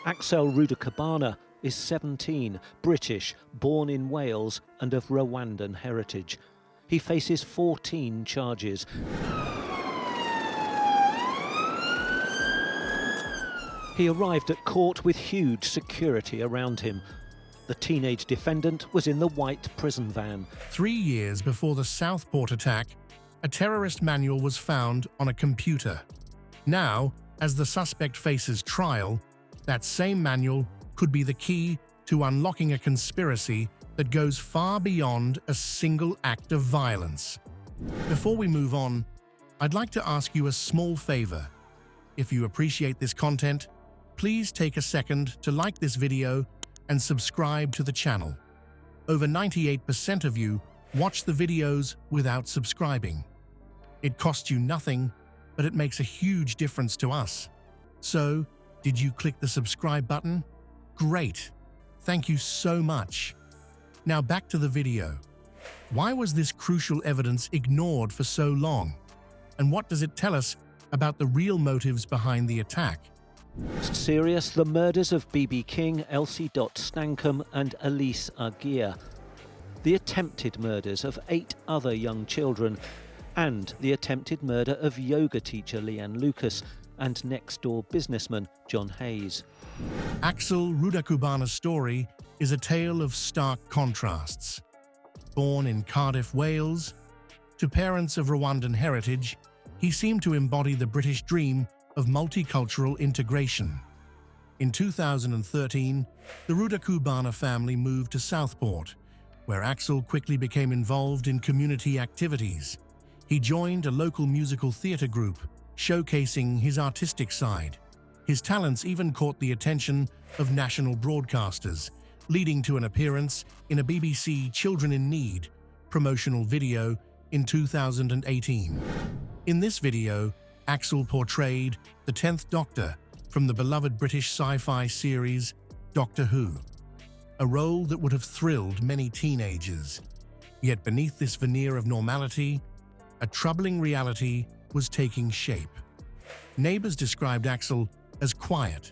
Axel Rudakabana is 17, British, born in Wales and of Rwandan heritage. He faces 14 charges. He arrived at court with huge security around him. The teenage defendant was in the white prison van. 3 years before the Southport attack, a terrorist manual was found on a computer. Now, as the suspect faces trial, that same manual could be the key to unlocking a conspiracy that goes far beyond a single act of violence. Before we move on, I'd like to ask you a small favor. If you appreciate this content, please take a second to like this video and subscribe to the channel. Over 98% of you watch the videos without subscribing. It costs you nothing, but it makes a huge difference to us. So, did you click the subscribe button? Great! Thank you so much. Now back to the video. Why was this crucial evidence ignored for so long? And what does it tell us about the real motives behind the attack? Most serious, the murders of B.B. King, Elsie Stankham and Elise Aguirre. The attempted murders of 8 other young children, and the attempted murder of yoga teacher Leanne Lucas and next-door businessman John Hayes. Axel Rudakubana's story is a tale of stark contrasts. Born in Cardiff, Wales, to parents of Rwandan heritage, he seemed to embody the British dream of multicultural integration. In 2013, the Rudakubana family moved to Southport, where Axel quickly became involved in community activities. He joined a local musical theatre group, showcasing his artistic side. His talents even caught the attention of national broadcasters, leading to an appearance in a BBC Children in Need promotional video in 2018. In this video, Axel portrayed the 10th Doctor from the beloved British sci-fi series Doctor Who, a role that would have thrilled many teenagers. Yet beneath this veneer of normality, a troubling reality was taking shape. Neighbors described Axel as quiet,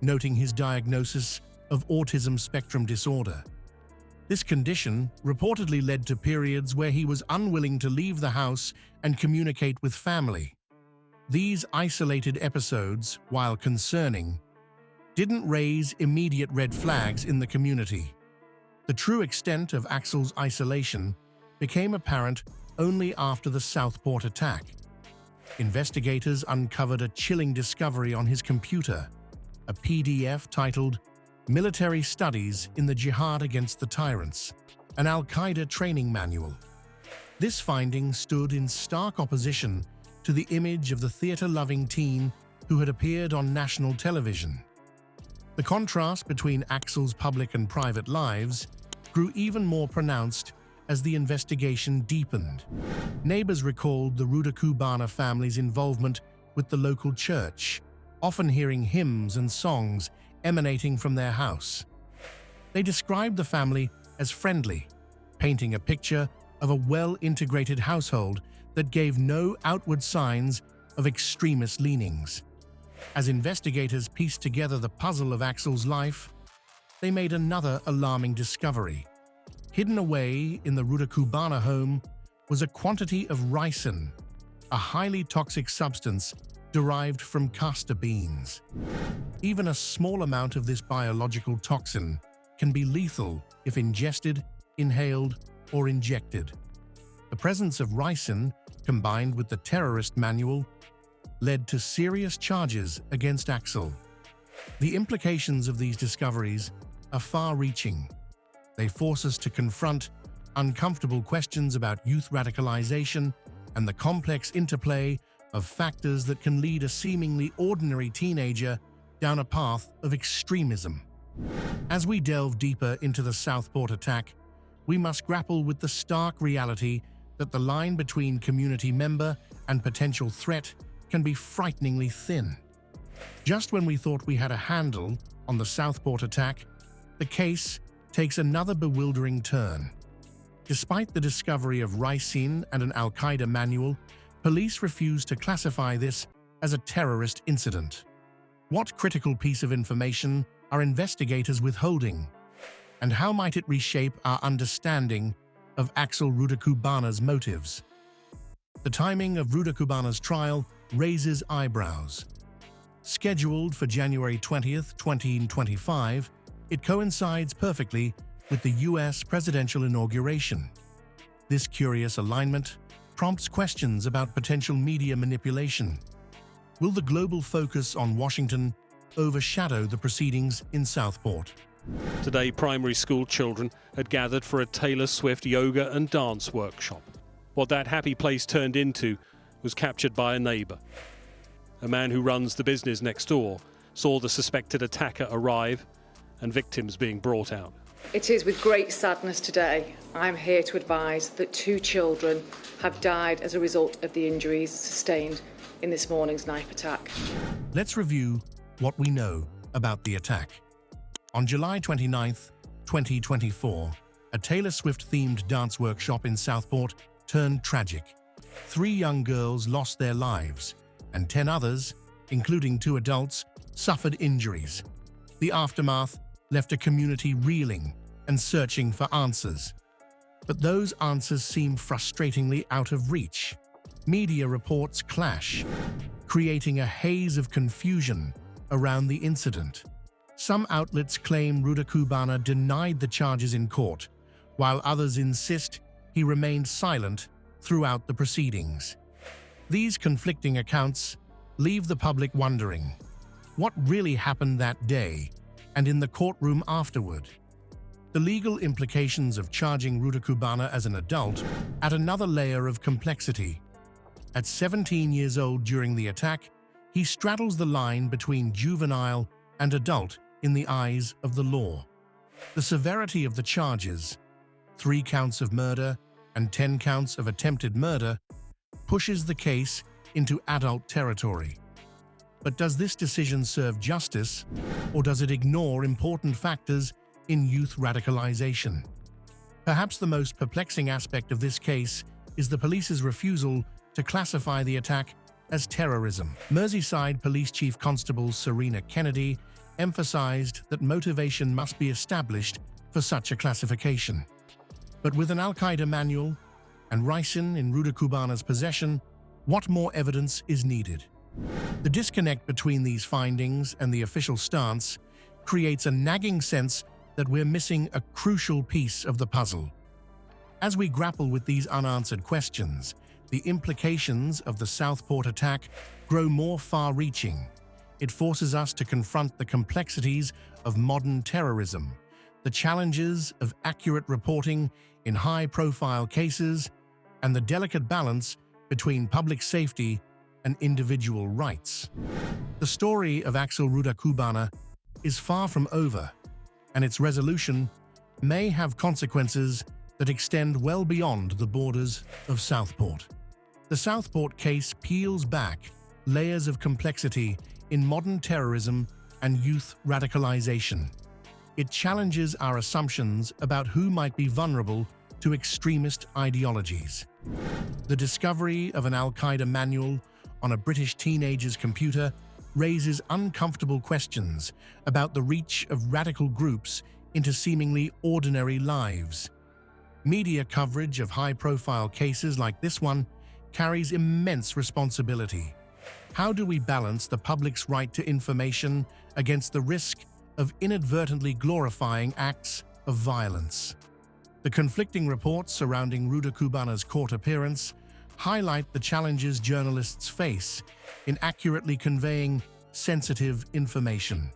noting his diagnosis of autism spectrum disorder. This condition reportedly led to periods where he was unwilling to leave the house and communicate with family. These isolated episodes, while concerning, didn't raise immediate red flags in the community. The true extent of Axel's isolation became apparent only after the Southport attack. Investigators uncovered a chilling discovery on his computer, a PDF titled Military Studies in the Jihad Against the Tyrants, an Al-Qaeda training manual. This finding stood in stark opposition to the image of the theatre-loving teen who had appeared on national television. The contrast between Axel's public and private lives grew even more pronounced as the investigation deepened. Neighbors recalled the Rudakubana family's involvement with the local church, often hearing hymns and songs emanating from their house. They described the family as friendly, painting a picture of a well-integrated household that gave no outward signs of extremist leanings. As investigators pieced together the puzzle of Axel's life, they made another alarming discovery. Hidden away in the Rudakubana home was a quantity of ricin, a highly toxic substance derived from castor beans. Even a small amount of this biological toxin can be lethal if ingested, inhaled, or injected. The presence of ricin, combined with the terrorist manual, led to serious charges against Axel. The implications of these discoveries are far-reaching. They force us to confront uncomfortable questions about youth radicalization and the complex interplay of factors that can lead a seemingly ordinary teenager down a path of extremism. As we delve deeper into the Southport attack, we must grapple with the stark reality that the line between community member and potential threat can be frighteningly thin. Just when we thought we had a handle on the Southport attack, the case takes another bewildering turn. Despite the discovery of ricin and an Al-Qaeda manual, police refused to classify this as a terrorist incident. What critical piece of information are investigators withholding? And how might it reshape our understanding of Axel Rudakubana's motives? The timing of Rudakubana's trial raises eyebrows. Scheduled for January 20th, 2025, it coincides perfectly with the US presidential inauguration. This curious alignment prompts questions about potential media manipulation. Will the global focus on Washington overshadow the proceedings in Southport? Today, primary school children had gathered for a Taylor Swift yoga and dance workshop. What that happy place turned into was captured by a neighbour. A man who runs the business next door saw the suspected attacker arrive and victims being brought out. It is with great sadness today I'm here to advise that 2 children have died as a result of the injuries sustained in this morning's knife attack. Let's review what we know about the attack. On July 29th, 2024, a Taylor Swift-themed dance workshop in Southport turned tragic. 3 young girls lost their lives, and 10 others, including 2 adults, suffered injuries. The aftermath left a community reeling and searching for answers. But those answers seem frustratingly out of reach. Media reports clash, creating a haze of confusion around the incident. Some outlets claim Rudakubana denied the charges in court, while others insist he remained silent throughout the proceedings. These conflicting accounts leave the public wondering what really happened that day and in the courtroom afterward. The legal implications of charging Rudakubana as an adult add another layer of complexity. At 17 years old during the attack, he straddles the line between juvenile and adult in the eyes of the law. The severity of the charges, 3 counts of murder and 10 counts of attempted murder, pushes the case into adult territory. But does this decision serve justice, or does it ignore important factors in youth radicalization? Perhaps the most perplexing aspect of this case is the police's refusal to classify the attack as terrorism. Merseyside Police Chief Constable Serena Kennedy emphasized that motivation must be established for such a classification. But with an Al-Qaeda manual and ricin in Rudakubana's possession, what more evidence is needed? The disconnect between these findings and the official stance creates a nagging sense that we're missing a crucial piece of the puzzle. As we grapple with these unanswered questions, the implications of the Southport attack grow more far-reaching. It forces us to confront the complexities of modern terrorism, the challenges of accurate reporting in high-profile cases, and the delicate balance between public safety and individual rights. The story of Axel Rudakubana is far from over, and its resolution may have consequences that extend well beyond the borders of Southport. The Southport case peels back layers of complexity in modern terrorism and youth radicalization. It challenges our assumptions about who might be vulnerable to extremist ideologies. The discovery of an Al-Qaeda manual on a British teenager's computer raises uncomfortable questions about the reach of radical groups into seemingly ordinary lives. Media coverage of high-profile cases like this one carries immense responsibility. How do we balance the public's right to information against the risk of inadvertently glorifying acts of violence? The conflicting reports surrounding Rudakubana's court appearance highlight the challenges journalists face in accurately conveying sensitive information.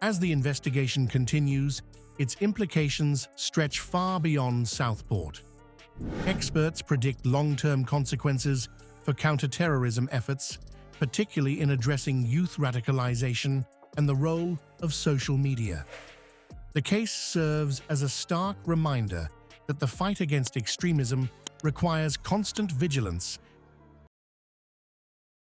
As the investigation continues, its implications stretch far beyond Southport. Experts predict long-term consequences for counter-terrorism efforts, particularly in addressing youth radicalization and the role of social media. The case serves as a stark reminder that the fight against extremism requires constant vigilance